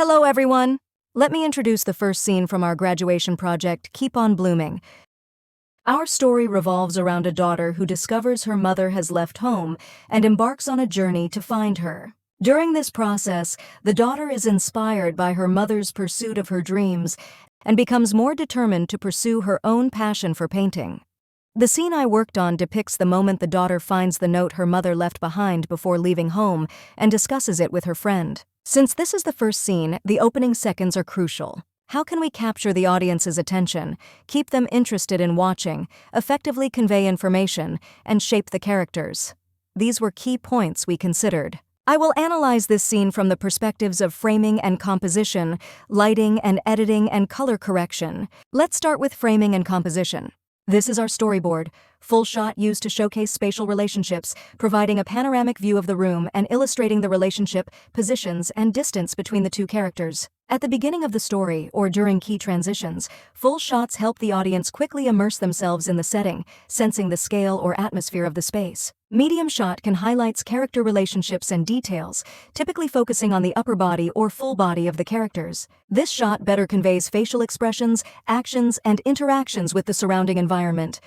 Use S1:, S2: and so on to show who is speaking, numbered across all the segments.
S1: Hello, everyone! Let me introduce the first scene from our graduation project, Keep on Blooming. Our story revolves around a daughter who discovers her mother has left home and embarks on a journey to find her. During this process, the daughter is inspired by her mother's pursuit of her dreams and becomes more determined to pursue her own passion for painting. The scene I worked on depicts the moment the daughter finds the note her mother left behind before leaving home and discusses it with her friend. Since this is the first scene, the opening seconds are crucial. How can we capture the audience's attention, keep them interested in watching, effectively convey information, and shape the characters? These were key points we considered. I will analyze this scene from the perspectives of framing and composition, lighting and editing, and color correction. Let's start with framing and composition. This is our storyboard, full shot used to showcase spatial relationships, providing a panoramic view of the room and illustrating the relationship, positions, and distance between the two characters. At the beginning of the story, or during key transitions, full shots help the audience quickly immerse themselves in the setting, sensing the scale or atmosphere of the space. Medium shot can highlight character relationships and details, typically focusing on the upper body or full body of the characters. This shot better conveys facial expressions, actions, and interactions with the surrounding environment.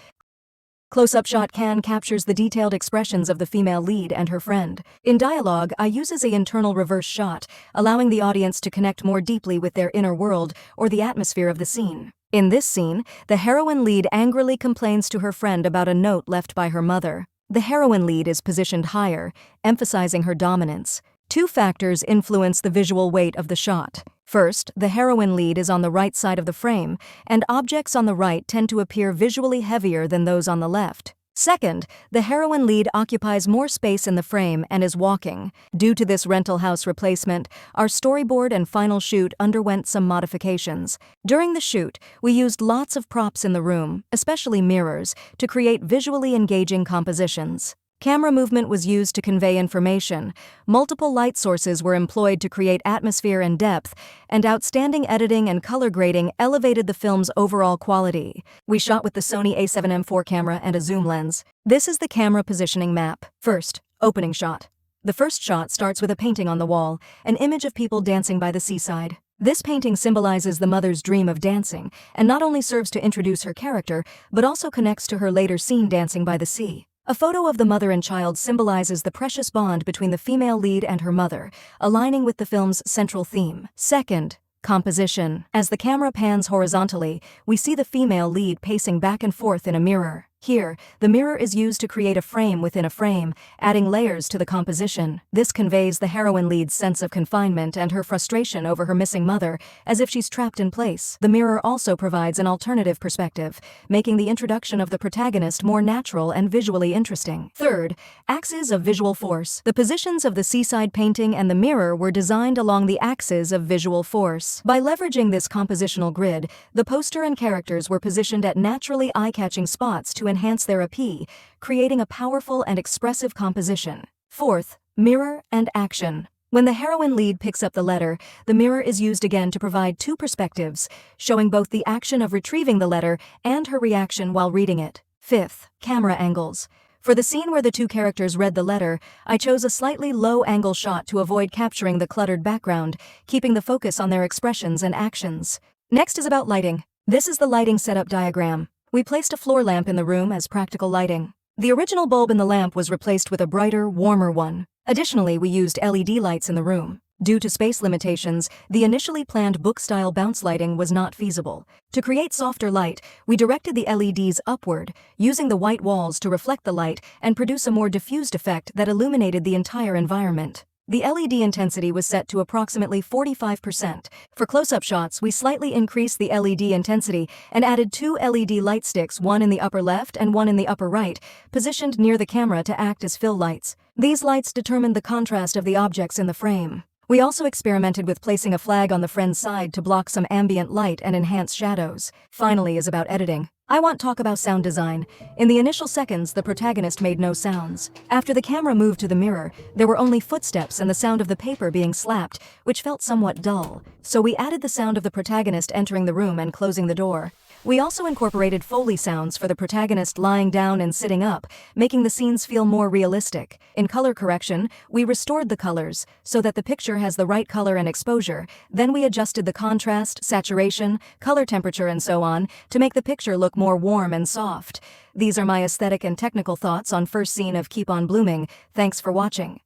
S1: Close-up shot captures the detailed expressions of the female lead and her friend. In dialogue, I uses an internal reverse shot, allowing the audience to connect more deeply with their inner world or the atmosphere of the scene. In this scene, the heroine lead angrily complains to her friend about a note left by her mother. The heroine lead is positioned higher, emphasizing her dominance. Two factors influence the visual weight of the shot. First, the heroine lead is on the right side of the frame, and objects on the right tend to appear visually heavier than those on the left. Second, the heroine lead occupies more space in the frame and is walking. Due to this rental house replacement, our storyboard and final shoot underwent some modifications. During the shoot, we used lots of props in the room, especially mirrors, to create visually engaging compositions. Camera movement was used to convey information, multiple light sources were employed to create atmosphere and depth, and outstanding editing and color grading elevated the film's overall quality. We shot with the Sony a7 IV camera and a zoom lens. This is the camera positioning map. First, opening shot. The first shot starts with a painting on the wall, an image of people dancing by the seaside. This painting symbolizes the mother's dream of dancing, and not only serves to introduce her character, but also connects to her later scene dancing by the sea. A photo of the mother and child symbolizes the precious bond between the female lead and her mother, aligning with the film's central theme. Second, composition. As the camera pans horizontally, we see the female lead pacing back and forth in a mirror. Here, the mirror is used to create a frame within a frame, adding layers to the composition. This conveys the heroine lead's sense of confinement and her frustration over her missing mother, as if she's trapped in place. The mirror also provides an alternative perspective, making the introduction of the protagonist more natural and visually interesting. Third, axes of visual force. The positions of the seaside painting and the mirror were designed along the axes of visual force. By leveraging this compositional grid, the poster and characters were positioned at naturally eye-catching spots to enhance their appeal, creating a powerful and expressive composition. Fourth, mirror and action. When the heroine lead picks up the letter, the mirror is used again to provide two perspectives, showing both the action of retrieving the letter and her reaction while reading it. Fifth, camera angles. For the scene where the two characters read the letter, I chose a slightly low-angle shot to avoid capturing the cluttered background, keeping the focus on their expressions and actions. Next is about lighting. This is the lighting setup diagram. We placed a floor lamp in the room as practical lighting. The original bulb in the lamp was replaced with a brighter, warmer one. Additionally, we used LED lights in the room. Due to space limitations, the initially planned book-style bounce lighting was not feasible. To create softer light, we directed the LEDs upward, using the white walls to reflect the light and produce a more diffused effect that illuminated the entire environment. The LED intensity was set to approximately 45%. For close-up shots, we slightly increased the LED intensity and added two LED light sticks, one in the upper left and one in the upper right, positioned near the camera to act as fill lights. These lights determined the contrast of the objects in the frame. We also experimented with placing a flag on the friend's side to block some ambient light and enhance shadows. Finally is about editing. I want talk about sound design. In the initial seconds, the protagonist made no sounds. After the camera moved to the mirror, there were only footsteps and the sound of the paper being slapped, which felt somewhat dull. So we added the sound of the protagonist entering the room and closing the door. We also incorporated Foley sounds for the protagonist lying down and sitting up, making the scenes feel more realistic. In color correction, we restored the colors so that the picture has the right color and exposure. Then we adjusted the contrast, saturation, color temperature, and so on to make the picture look more warm and soft. These are my aesthetic and technical thoughts on first scene of Keep on Blooming. Thanks for watching.